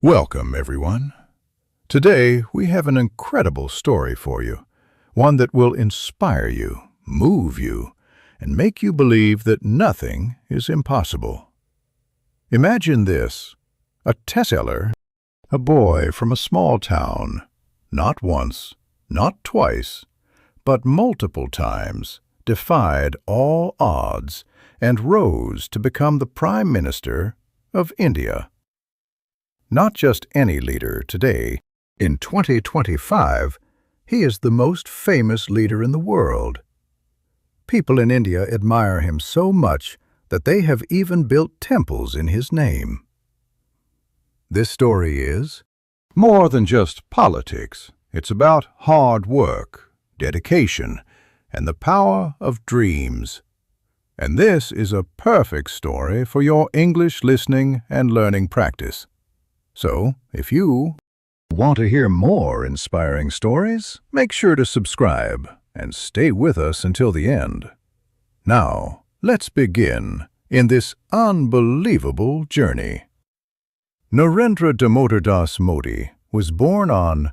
Welcome, everyone. Today, we have an incredible story for you, one that will inspire you, move you, and make you believe that nothing is impossible. Imagine this: a test seller, a boy from a small town, not once, not twice, but multiple times, defied all odds and rose to become the Prime Minister of India. Not just any leader today. In 2025, he is the most famous leader in the world. People in India admire him so much that they have even built temples in his name. This story is more than just politics. It's about hard work, dedication, and the power of dreams. And this is a perfect story for your English listening and learning practice. So, if you want to hear more inspiring stories, make sure to subscribe and stay with us until the end. Now, let's begin in this unbelievable journey. Narendra Modi was born on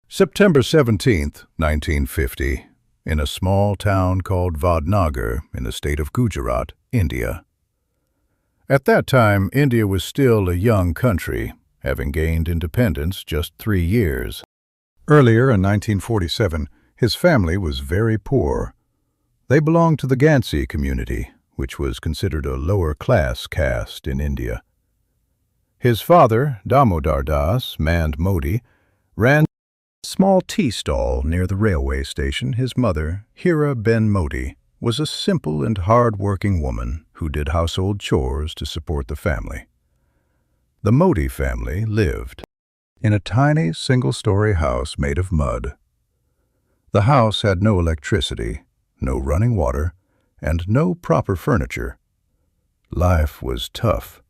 September 17, 1950, in a small town called Vadnagar in the state of Gujarat, India. At that time, India was still a young country, having gained independence just 3 years. Earlier in 1947, his family was very poor. They belonged to the Gansi community, which was considered a lower-class caste in India. His father, Damodar Das Modi, ran a small tea stall near the railway station. His mother, Hira Ben Modi, was a simple and hard-working woman who did household chores to support the family. The Modi family lived in a tiny single-story house made of mud. The house had no electricity, no running water, and no proper furniture. Life was tough.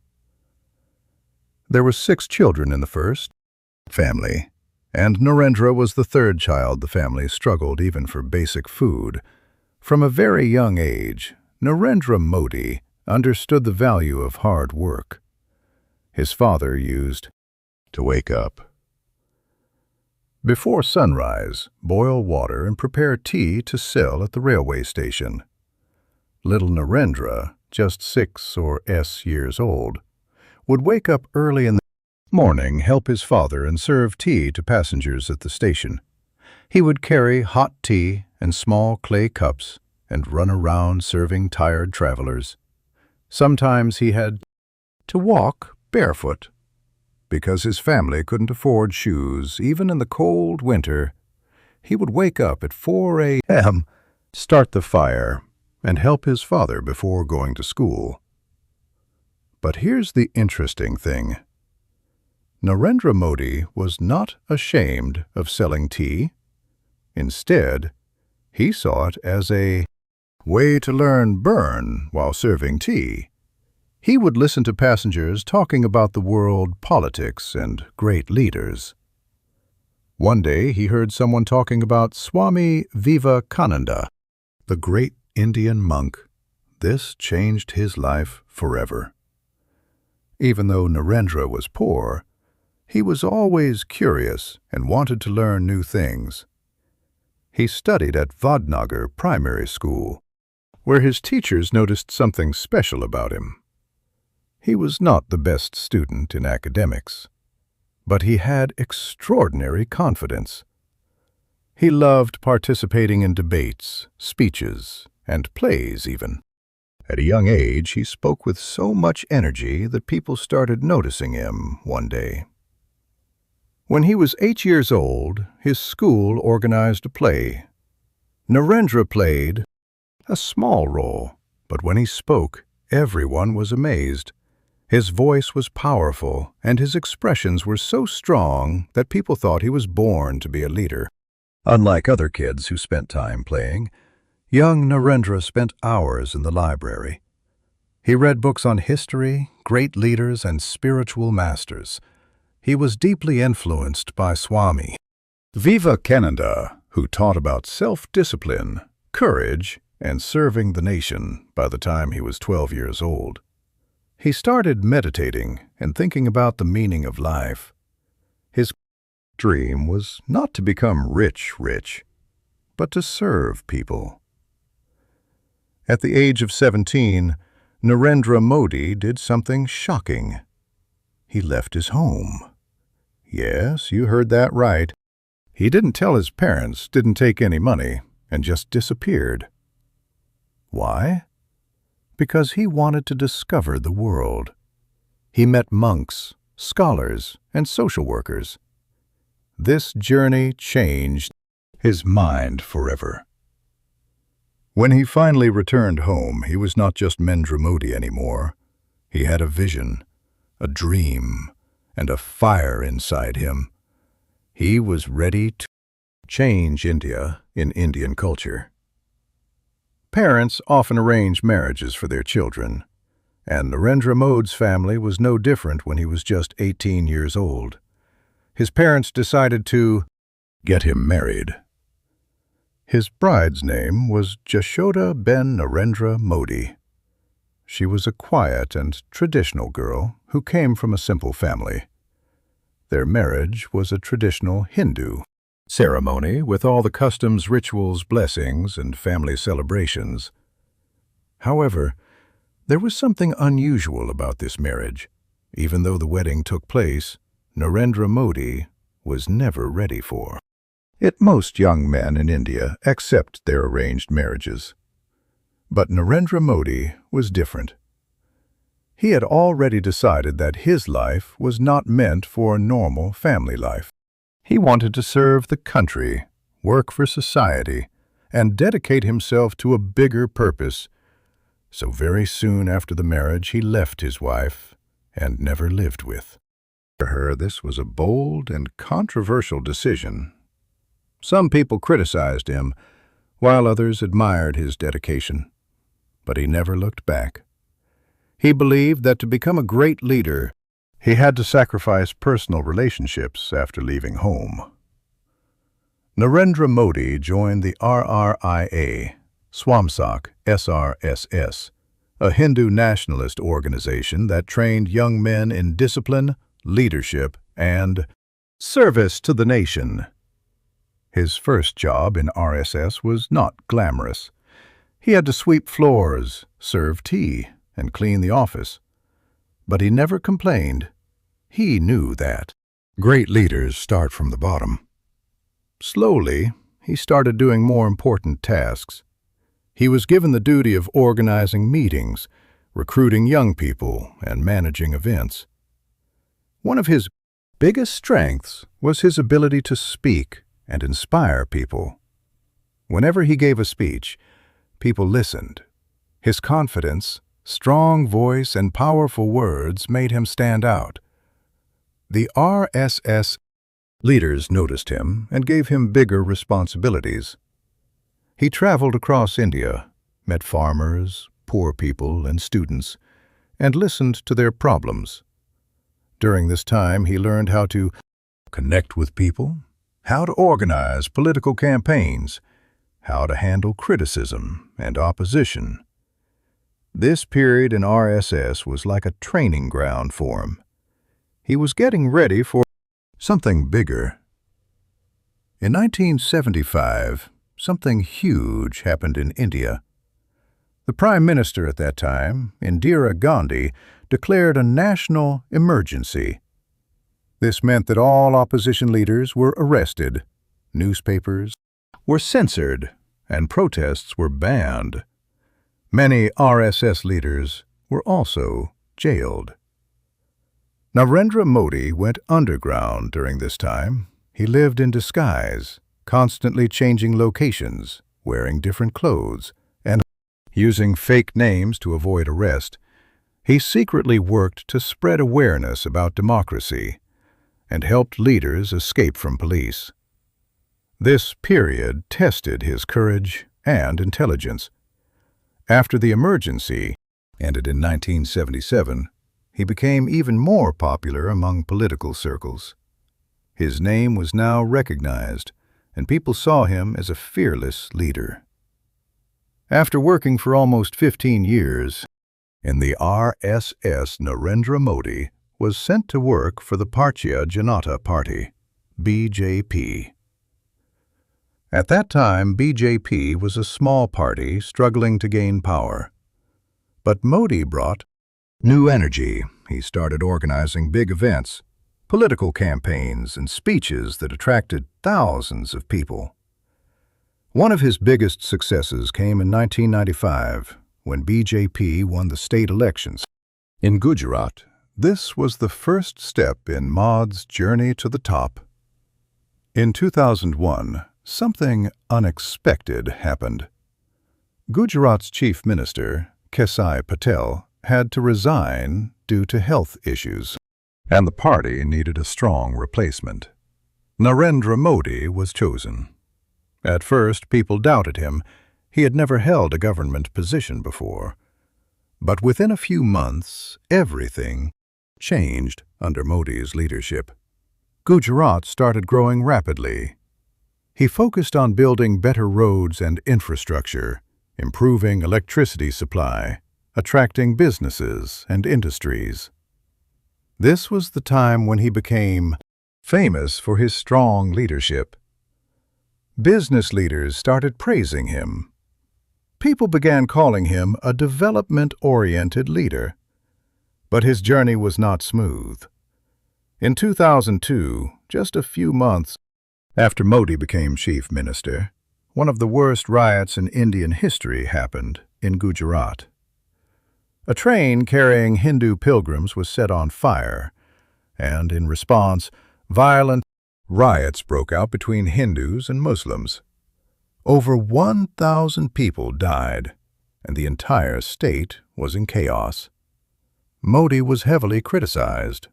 There were 6 children in the first family, and Narendra was the third child. The family struggled even for basic food. From a very young age, Narendra Modi understood the value of hard work. His father used to wake up before sunrise, boil water, and prepare tea to sell at the railway station. Little Narendra, just 6 or s years old, would wake up early in the morning, help his father, and serve tea to passengers at the station. He would carry hot tea and small clay cups and run around serving tired travelers. Sometimes he had to walk barefoot because his family couldn't afford shoes. Even in the cold winter, he would wake up at 4 a.m., start the fire, and help his father before going to school. But here's the interesting thing. Narendra Modi was not ashamed of selling tea. Instead, he saw it as a way to burn while serving tea. He would listen to passengers talking about the world, politics, and great leaders. One day, he heard someone talking about Swami Vivekananda, the great Indian monk. This changed his life forever. Even though Narendra was poor, he was always curious and wanted to learn new things. He studied at Vadnagar Primary School, where his teachers noticed something special about him. He was not the best student in academics, but he had extraordinary confidence. He loved participating in debates, speeches, and plays even. At a young age, he spoke with so much energy that people started noticing him one day. When he was 8 years old, his school organized a play. Narendra played a small role, but when he spoke, everyone was amazed. His voice was powerful, and his expressions were so strong that people thought he was born to be a leader. Unlike other kids who spent time playing, young Narendra spent hours in the library. He read books on history, great leaders, and spiritual masters. He was deeply influenced by Swami Vivekananda, who taught about self-discipline, courage, and serving the nation by the time he was 12 years old. He started meditating and thinking about the meaning of life. His dream was not to become rich, but to serve people. At the age of 17, Narendra Modi did something shocking. He left his home. Yes, you heard that right. He didn't tell his parents, didn't take any money, and just disappeared. Why? Because he wanted to discover the world. He met monks, scholars, and social workers. This journey changed his mind forever. When he finally returned home, he was not just Narendra Modi anymore. He had a vision, a dream, and a fire inside him. He was ready to change India in Indian culture. Parents often arrange marriages for their children, and Narendra Modi's family was no different when he was just 18 years old. His parents decided to get him married. His bride's name was Jashoda-ben Narendra Modi. She was a quiet and traditional girl who came from a simple family. Their marriage was a traditional Hindu ceremony with all the customs, rituals, blessings, and family celebrations. However, there was something unusual about this marriage. Even though the wedding took place, Narendra Modi was never ready for it. Most young men in India accept their arranged marriages. But Narendra Modi was different. He had already decided that his life was not meant for a normal family life. He wanted to serve the country, work for society, and dedicate himself to a bigger purpose. So very soon after the marriage, he left his wife and never lived with her. This was a bold and controversial decision. Some people criticized him, while others admired his dedication. But he never looked back. He believed that to become a great leader, he had to sacrifice personal relationships after leaving home. Narendra Modi joined the RRIA, Swamsak SRSS, a Hindu nationalist organization that trained young men in discipline, leadership, and service to the nation. His first job in RSS was not glamorous. He had to sweep floors, serve tea, and clean the office. But he never complained. He knew that great leaders start from the bottom. Slowly, he started doing more important tasks. He was given the duty of organizing meetings, recruiting young people, and managing events. One of his biggest strengths was his ability to speak and inspire people. Whenever he gave a speech, people listened. His confidence, strong voice, and powerful words made him stand out. The RSS leaders noticed him and gave him bigger responsibilities. He traveled across India, met farmers, poor people, and students, and listened to their problems. During this time, he learned how to connect with people, how to organize political campaigns, how to handle criticism and opposition. This period in RSS was like a training ground for him. He was getting ready for something bigger. In 1975, something huge happened in India. The Prime Minister at that time, Indira Gandhi, declared a national emergency. This meant that all opposition leaders were arrested, newspapers were censored, and protests were banned. Many RSS leaders were also jailed. Narendra Modi went underground during this time. He lived in disguise, constantly changing locations, wearing different clothes, and using fake names to avoid arrest. He secretly worked to spread awareness about democracy and helped leaders escape from police. This period tested his courage and intelligence. After the emergency ended in 1977, he became even more popular among political circles. His name was now recognized, and people saw him as a fearless leader. After working for almost 15 years, in the RSS. Narendra Modi was sent to work for the Bharatiya Janata Party, BJP. At that time, BJP was a small party struggling to gain power. But Modi brought new energy. He started organizing big events, political campaigns, and speeches that attracted thousands of people. One of his biggest successes came in 1995, when BJP won the state elections. In Gujarat, this was the first step in Modi's journey to the top. In 2001, something unexpected happened. Gujarat's chief minister, Kesai Patel, had to resign due to health issues, and the party needed a strong replacement. Narendra Modi was chosen. At first, people doubted him. He had never held a government position before. But within a few months, everything changed under Modi's leadership. Gujarat started growing rapidly. He focused on building better roads and infrastructure, improving electricity supply, attracting businesses and industries. This was the time when he became famous for his strong leadership. Business leaders started praising him. People began calling him a development-oriented leader. But his journey was not smooth. In 2002, just a few months after Modi became chief minister, one of the worst riots in Indian history happened in Gujarat. A train carrying Hindu pilgrims was set on fire, and in response, violent riots broke out between Hindus and Muslims. Over 1,000 people died, and the entire state was in chaos. Modi was heavily criticized.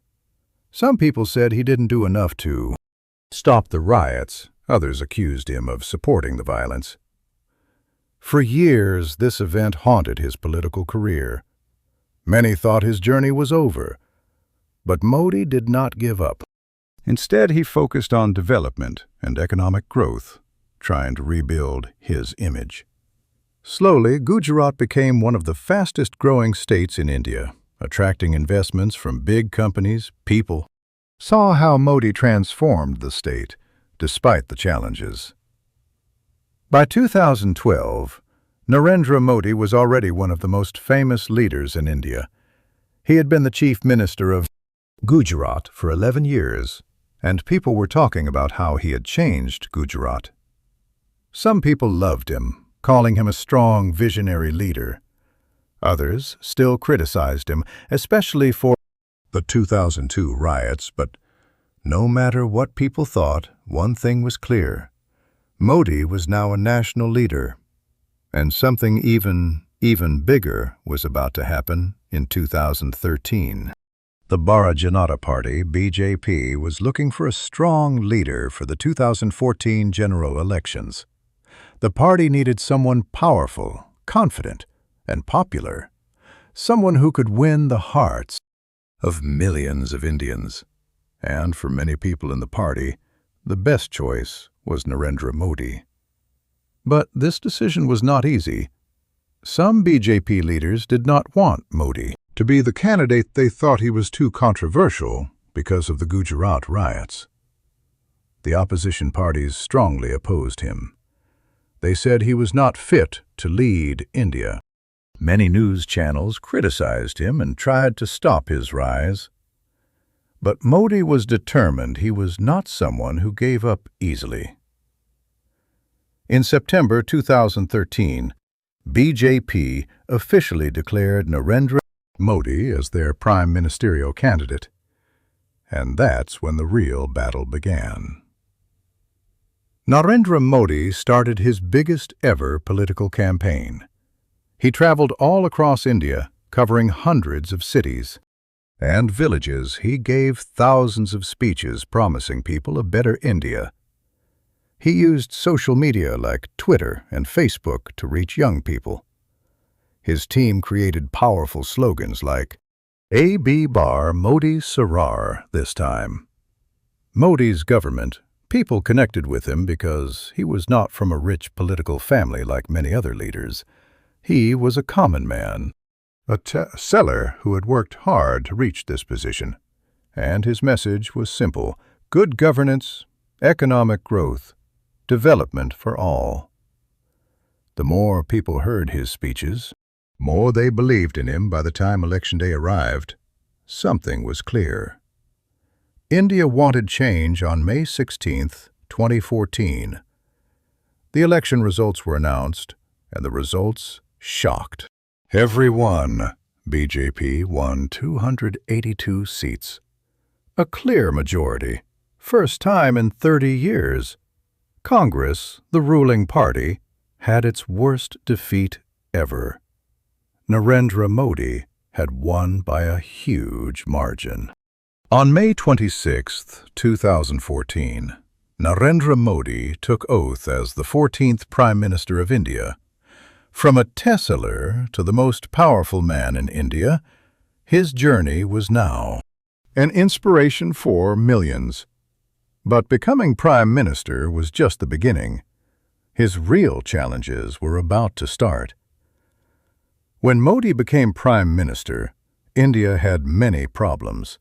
Some people said he didn't do enough to stop the riots. Others accused him of supporting the violence. For years, this event haunted his political career. Many thought his journey was over, but Modi did not give up. Instead, he focused on development and economic growth, trying to rebuild his image. Slowly, Gujarat became one of the fastest-growing states in India, attracting investments from big companies. People saw how Modi transformed the state, despite the challenges. By 2012, Narendra Modi was already one of the most famous leaders in India. He had been the chief minister of Gujarat for 11 years, and people were talking about how he had changed Gujarat. Some people loved him, calling him a strong, visionary leader. Others still criticized him, especially for the 2002 riots, but no matter what people thought, one thing was clear. Modi was now a national leader, and something even bigger was about to happen in 2013. The Bharatiya Janata Party, BJP, was looking for a strong leader for the 2014 general elections. The party needed someone powerful, confident, and popular, someone who could win the hearts of millions of Indians. And for many people in the party, the best choice was Narendra Modi. But this decision was not easy. Some BJP leaders did not want Modi to be the candidate. They thought he was too controversial because of the Gujarat riots. The opposition parties strongly opposed him. They said he was not fit to lead India. Many news channels criticized him and tried to stop his rise. But Modi was determined. He was not someone who gave up easily. In September 2013, BJP officially declared Narendra Modi as their prime ministerial candidate. And that's when the real battle began. Narendra Modi started his biggest ever political campaign. He traveled all across India, covering hundreds of cities and villages. He gave thousands of speeches promising people a better India. He used social media like Twitter and Facebook to reach young people. His team created powerful slogans like "AB Bar Modi Sarar" this time. Modi's government, people connected with him because he was not from a rich political family like many other leaders. He was a common man. a seller who had worked hard to reach this position. And his message was simple: good governance, economic growth, development for all. The more people heard his speeches, more they believed in him. By the time Election Day arrived, something was clear. India wanted change on May 16, 2014. The election results were announced, and the results shocked everyone. BJP won 282 seats. A clear majority, first time in 30 years. Congress, the ruling party, had its worst defeat ever. Narendra Modi had won by a huge margin. On May 26, 2014, Narendra Modi took oath as the 14th Prime Minister of India. From a tesseler to the most powerful man in India, his journey was now an inspiration for millions. But becoming Prime Minister was just the beginning. His real challenges were about to start. When Modi became Prime Minister, India had many problems.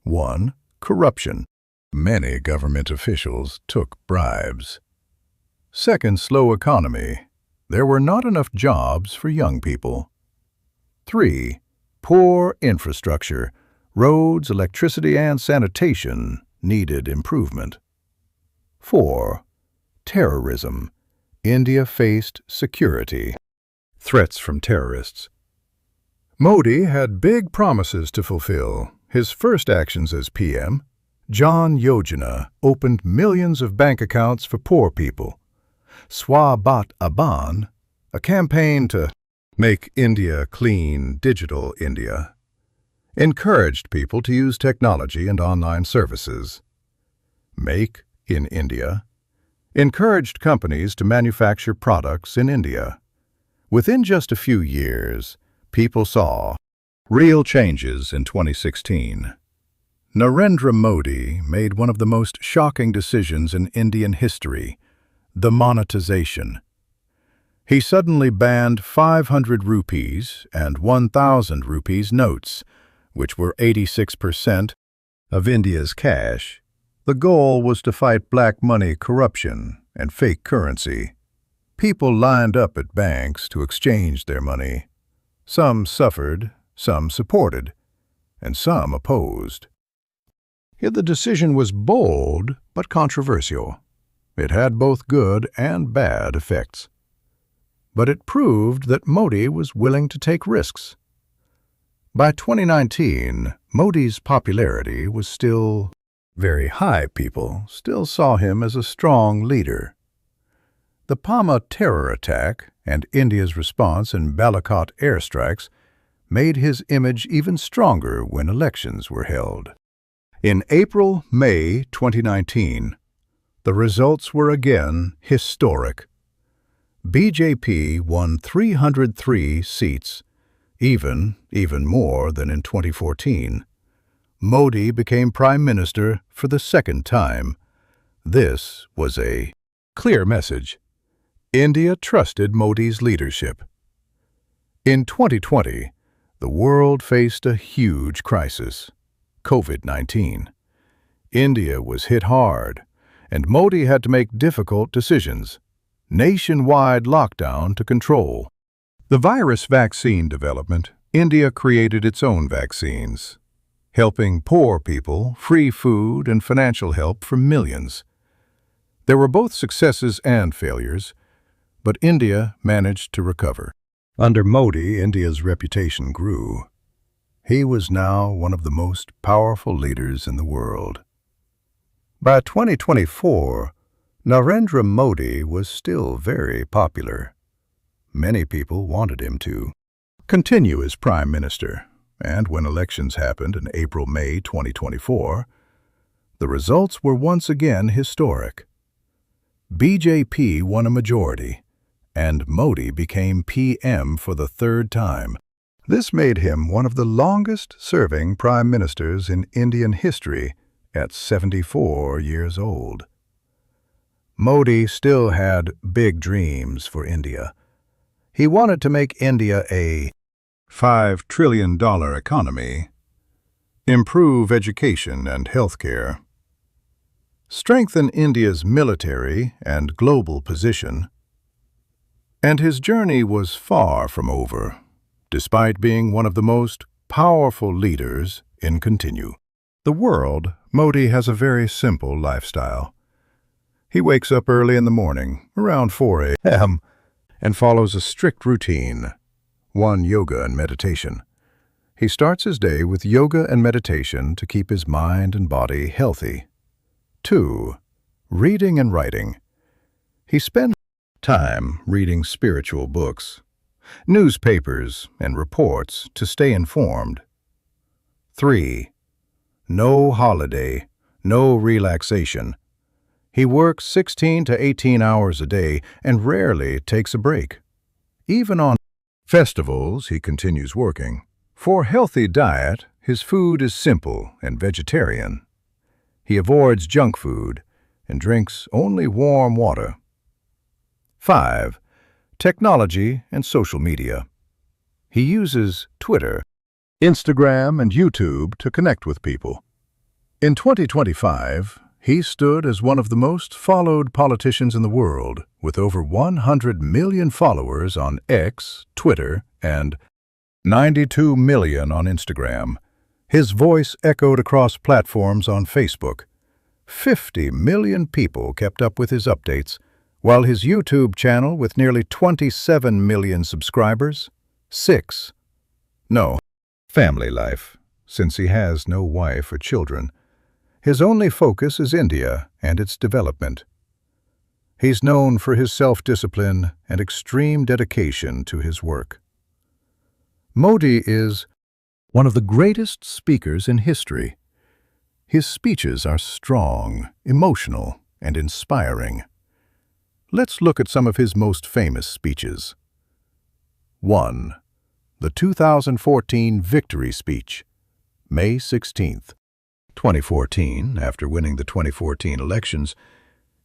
1. Corruption. Many government officials took bribes. 2. Slow economy. There were not enough jobs for young people. 3. Poor infrastructure. Roads, electricity, and sanitation needed improvement. 4. Terrorism. India faced security threats from terrorists. Modi had big promises to fulfill. His first actions as PM, Jan Yojana, opened millions of bank accounts for poor people. Swabat Aban, a campaign to make India clean, digital India, encouraged people to use technology and online services. Make in India encouraged companies to manufacture products in India. Within just a few years, people saw real changes. In 2016, Narendra Modi made one of the most shocking decisions in Indian history: the monetization. He suddenly banned 500 rupees and 1,000 rupees notes, which were 86% of India's cash. The goal was to fight black money, corruption, and fake currency. People lined up at banks to exchange their money. Some suffered, some supported, and some opposed. Yet the decision was bold but controversial. It had both good and bad effects. But it proved that Modi was willing to take risks. By 2019, Modi's popularity was still very high. People still saw him as a strong leader. The Pama terror attack and India's response in Balakot airstrikes made his image even stronger when elections were held. In April-May 2019, the results were again historic. BJP won 303 seats, even more than in 2014. Modi became Prime Minister for the second time. This was a clear message. India trusted Modi's leadership. In 2020, the world faced a huge crisis: COVID-19. India was hit hard, and Modi had to make difficult decisions. Nationwide lockdown to control the virus. Vaccine development. India created its own vaccines, helping poor people, free food, and financial help for millions. There were both successes and failures, but India managed to recover. Under Modi, India's reputation grew. He was now one of the most powerful leaders in the world. By 2024, Narendra Modi was still very popular. Many people wanted him to continue as Prime Minister, and when elections happened in April-May 2024, the results were once again historic. BJP won a majority, and Modi became PM for the third time. This made him one of the longest-serving prime ministers in Indian history at 74 years old. Modi still had big dreams for India. He wanted to make India a $5 trillion economy, improve education and healthcare, strengthen India's military and global position. And his journey was far from over, despite being one of the most powerful leaders in continue. The world, Modi has a very simple lifestyle. He wakes up early in the morning, around 4 a.m., and follows a strict routine. 1. Yoga and meditation. He starts his day with yoga and meditation to keep his mind and body healthy. 2. Reading and writing. He spends time reading spiritual books, newspapers, and reports to stay informed. 3. No holiday, no relaxation. He works 16 to 18 hours a day and rarely takes a break. Even on festivals, he continues working. For healthy diet, his food is simple and vegetarian. He avoids junk food and drinks only warm water. 5. Technology and social media. He uses Twitter, Instagram, and YouTube to connect with people. In 2025, he stood as one of the most followed politicians in the world, with over 100 million followers on X, Twitter, and 92 million on Instagram. His voice echoed across platforms on Facebook. 50 million people kept up with his updates, while his YouTube channel, with nearly 27 million subscribers, family life, since he has no wife or children. His only focus is India and its development. He's known for his self-discipline and extreme dedication to his work. Modi is one of the greatest speakers in history. His speeches are strong, emotional, and inspiring. Let's look at some of his most famous speeches. 1. The 2014 Victory Speech, May 16, 2014. After winning the 2014 elections,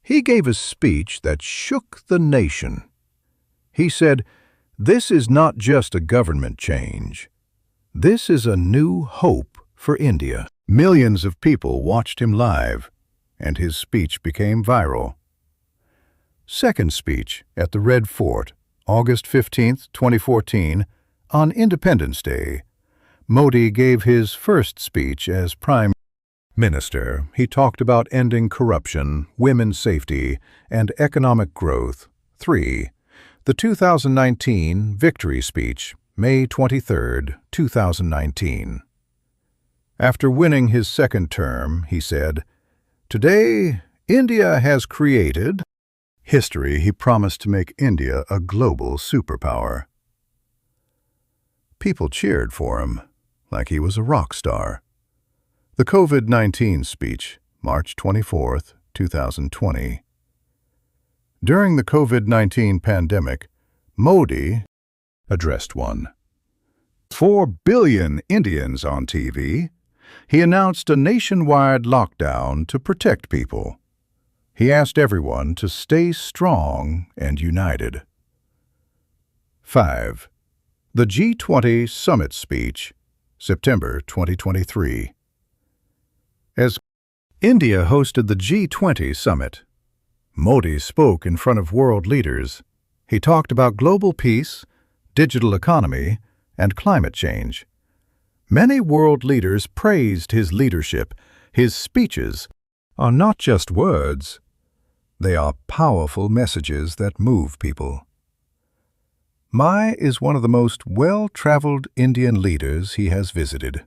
he gave a speech that shook the nation. He said, "This is not just a government change. This is a new hope for India." Millions of people watched him live, and his speech became viral. Second speech at the Red Fort, August 15, 2014, on Independence Day. Modi gave his first speech as Prime Minister. He talked about ending corruption, women's safety, and economic growth. 3. The 2019 Victory Speech, May 23, 2019. After winning his second term, he said, "Today, India has created history." He promised to make India a global superpower. People cheered for him like he was a rock star. The COVID-19 speech, March 24, 2020. During the COVID-19 pandemic, Modi addressed 4 billion Indians on TV. He announced a nationwide lockdown to protect people. He asked everyone to stay strong and united. 5. The G20 Summit Speech, September 2023. As India hosted the G20 Summit, Modi spoke in front of world leaders. He talked about global peace, digital economy, and climate change. Many world leaders praised his leadership. His speeches are not just words. They are powerful messages that move people. Mai is one of the most well-traveled Indian leaders he has visited.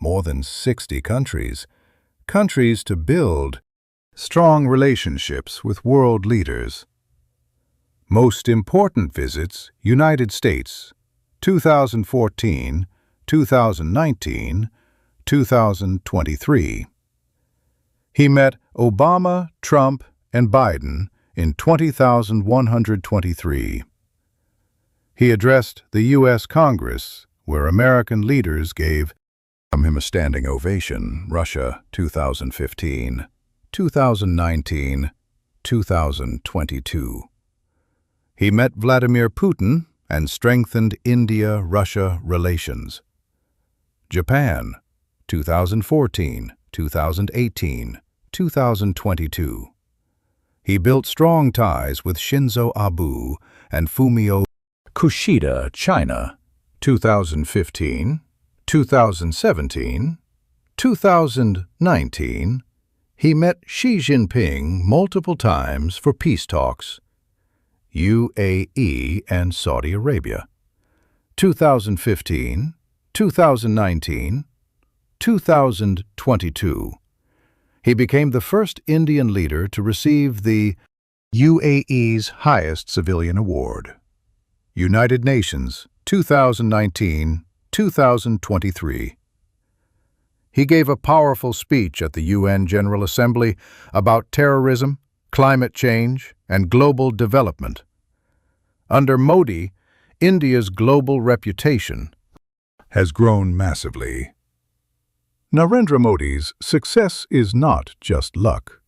More than 60 countries to build strong relationships with world leaders. Most important visits: United States, 2014, 2019, 2023. He met Obama, Trump, and Biden in 20,123. He addressed the U.S. Congress, where American leaders gave him a standing ovation. Russia, 2015, 2019, 2022. He met Vladimir Putin and strengthened India-Russia relations. Japan, 2014, 2018, 2022. He built strong ties with Shinzo Abe and Fumio Kishida. China, 2015, 2017, 2019. He met Xi Jinping multiple times for peace talks. UAE and Saudi Arabia, 2015, 2019, 2022. He became the first Indian leader to receive the UAE's highest civilian award. United Nations, 2019, 2023. He gave a powerful speech at the UN General Assembly about terrorism, climate change, and global development. Under Modi, India's global reputation has grown massively. Narendra Modi's success is not just luck.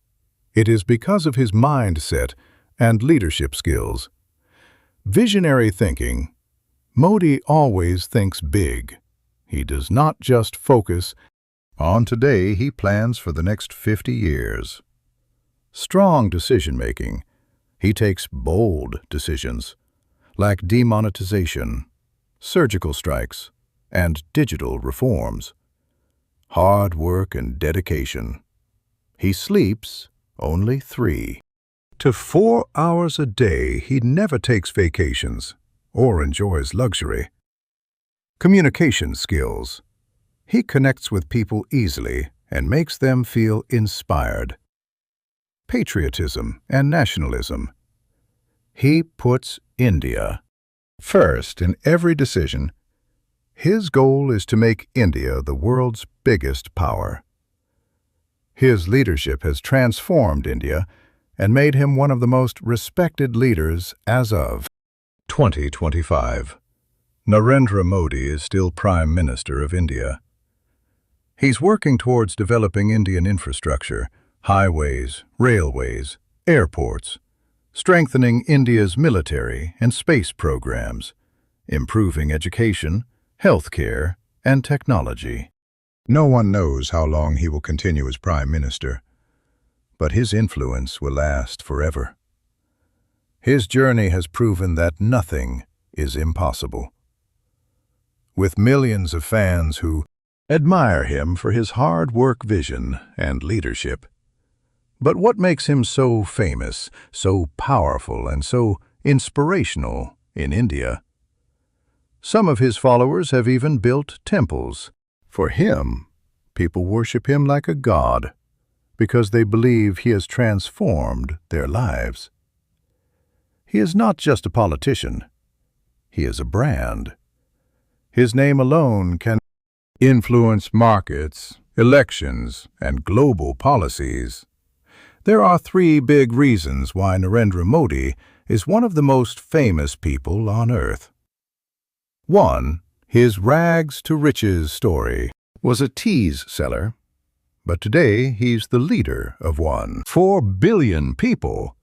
It is because of his mindset and leadership skills. Visionary thinking. Modi always thinks big. He does not just focus on today, he plans for the next 50 years. Strong decision-making. He takes bold decisions, like demonetization, surgical strikes, and digital reforms. Hard work and dedication. He sleeps only 3 to 4 hours a day. He never takes vacations or enjoys luxury. Communication skills. He connects with people easily and makes them feel inspired. Patriotism and nationalism. He puts India first in every decision. His goal is to make India the world's biggest power. His leadership has transformed India and made him one of the most respected leaders as of 2025. Narendra Modi is still Prime Minister of India. He's working towards developing Indian infrastructure, highways, railways, airports, strengthening India's military and space programs, improving education, healthcare, and technology. No one knows how long he will continue as Prime Minister, but his influence will last forever. His journey has proven that nothing is impossible. With millions of fans who admire him for his hard work, vision, and leadership. But what makes him so famous, so powerful, and so inspirational in India? Some of his followers have even built temples. For him, people worship him like a god because they believe he has transformed their lives. He is not just a politician. He is a brand. His name alone can influence markets, elections, and global policies. There are 3 big reasons why Narendra Modi is one of the most famous people on earth. 1. His rags to riches story was a tease seller, but today he's the leader of 4 billion people.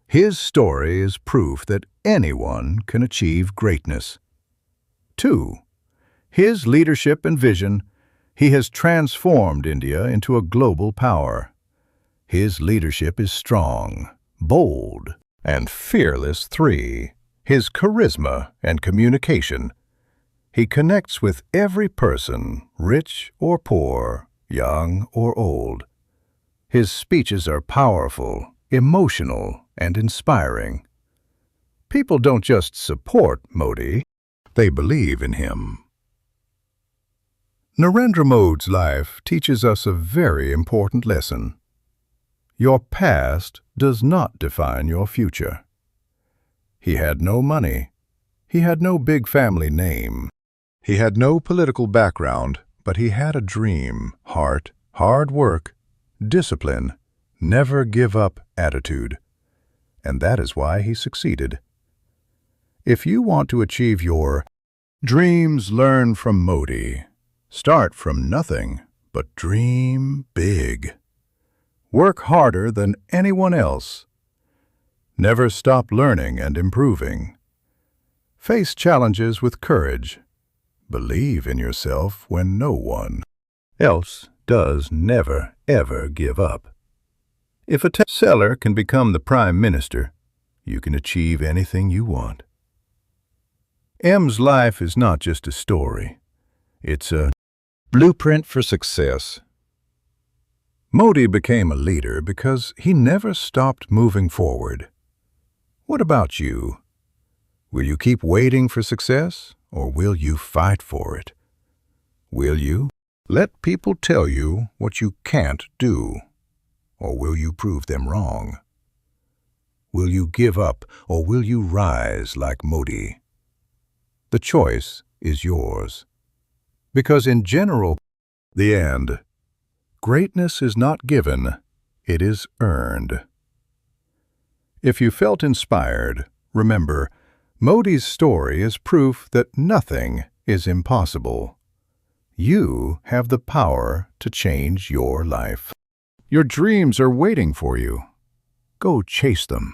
His story is proof that anyone can achieve greatness. 2. His leadership and vision. He has transformed India into a global power. His leadership is strong, bold, and fearless. 3. His charisma and communication. He connects with every person, rich or poor, young or old. His speeches are powerful, emotional, and inspiring. People don't just support Modi, they believe in him. Narendra Modi's life teaches us a very important lesson. Your past does not define your future. He had no money. He had no big family name. He had no political background, but he had a dream, heart, hard work, discipline, never give up attitude. And that is why he succeeded. If you want to achieve your dreams, learn from Modi. Start from nothing, but dream big. Work harder than anyone else. Never stop learning and improving. Face challenges with courage. Believe in yourself when no one else does. Never, ever give up. If a seller can become the Prime Minister, you can achieve anything you want. M's life is not just a story. It's a blueprint for success. Modi became a leader because he never stopped moving forward. What about you? Will you keep waiting for success, or will you fight for it? Will you let people tell you what you can't do, or will you prove them wrong? Will you give up, or will you rise like Modi? The choice is yours. Because in general, the end, greatness is not given, it is earned. If you felt inspired, remember, Modi's story is proof that nothing is impossible. You have the power to change your life. Your dreams are waiting for you. Go chase them.